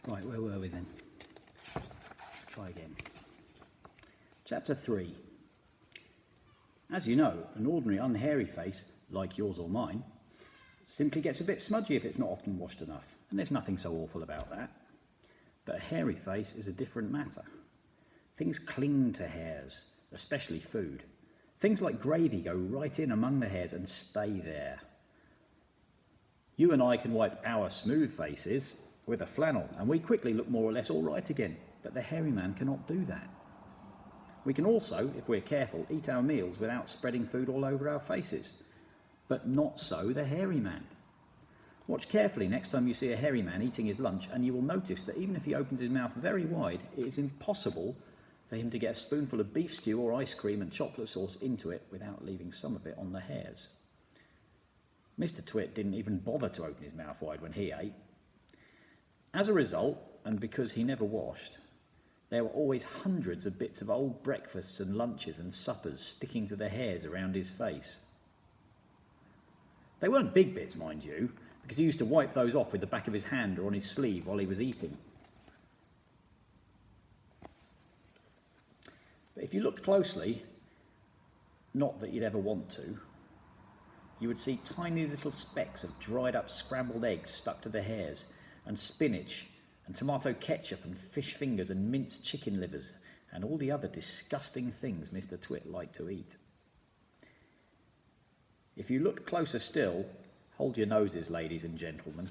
Right, where were we then? Try again. Chapter 3. As you know, an ordinary unhairy face, like yours or mine, simply gets a bit smudgy if it's not often washed enough, and there's nothing so awful about that. But a hairy face is a different matter. Things cling to hairs, especially food. Things like gravy go right in among the hairs and stay there. You and I can wipe our smooth faces with a flannel, and we quickly look more or less all right again, but the hairy man cannot do that. We can also, if we're careful, eat our meals without spreading food all over our faces, but not so the hairy man. Watch carefully next time you see a hairy man eating his lunch, and you will notice that even if he opens his mouth very wide, it is impossible for him to get a spoonful of beef stew or ice cream and chocolate sauce into it without leaving some of it on the hairs. Mr. Twit didn't even bother to open his mouth wide when he ate. As a result, and because he never washed, there were always hundreds of bits of old breakfasts and lunches and suppers sticking to the hairs around his face. They weren't big bits, mind you, because he used to wipe those off with the back of his hand or on his sleeve while he was eating. But if you looked closely, not that you'd ever want to, you would see tiny little specks of dried up scrambled eggs stuck to the hairs, and spinach, and tomato ketchup, and fish fingers, and minced chicken livers, and all the other disgusting things Mr. Twit liked to eat. If you look closer still, hold your noses, ladies and gentlemen.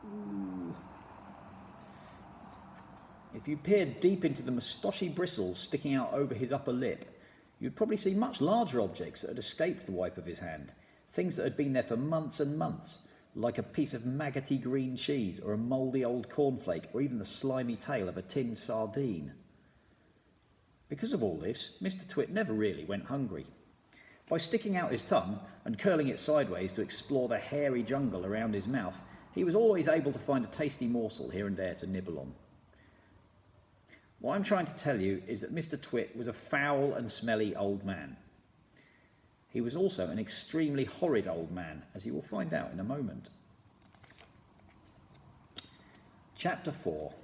Ooh. If you peered deep into the moustachy bristles sticking out over his upper lip, you'd probably see much larger objects that had escaped the wipe of his hand, things that had been there for months and months, like a piece of maggoty green cheese or a mouldy old cornflake or even the slimy tail of a tinned sardine. Because of all this, Mr. Twit never really went hungry. By sticking out his tongue and curling it sideways to explore the hairy jungle around his mouth, he was always able to find a tasty morsel here and there to nibble on. What I'm trying to tell you is that Mr. Twit was a foul and smelly old man. He was also an extremely horrid old man, as you will find out in a moment. Chapter 4.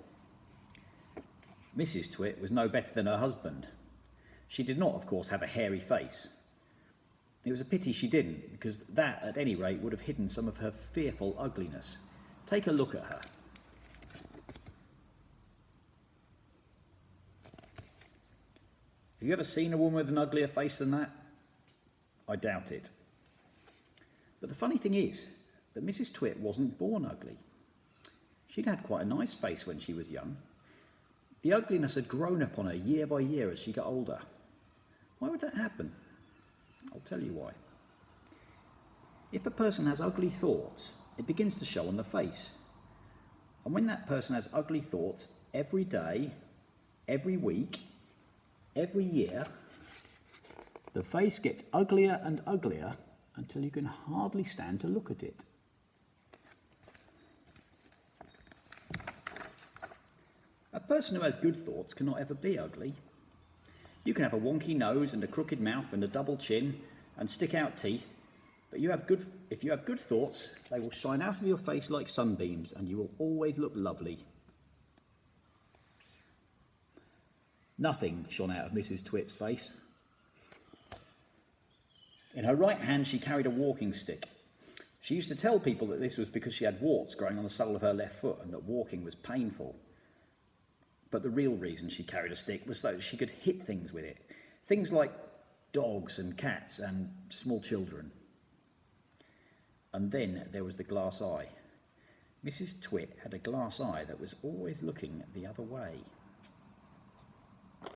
Mrs. Twit was no better than her husband. She did not, of course, have a hairy face. It was a pity she didn't, because that, at any rate, would have hidden some of her fearful ugliness. Take a look at her. Have you ever seen a woman with an uglier face than that? I doubt it. But the funny thing is that Mrs. Twit wasn't born ugly. She'd had quite a nice face when she was young. The ugliness had grown upon her year by year as she got older. Why would that happen? I'll tell you why. If a person has ugly thoughts, it begins to show on the face. And when that person has ugly thoughts every day, every week, every year, the face gets uglier and uglier until you can hardly stand to look at it. A person who has good thoughts cannot ever be ugly. You can have a wonky nose and a crooked mouth and a double chin and stick out teeth, but if you have good thoughts, they will shine out of your face like sunbeams and you will always look lovely. Nothing shone out of Mrs. Twit's face. In her right hand she carried a walking stick. She used to tell people that this was because she had warts growing on the sole of her left foot and that walking was painful. But the real reason she carried a stick was so that she could hit things with it. Things like dogs and cats and small children. And then there was the glass eye. Mrs. Twit had a glass eye that was always looking the other way.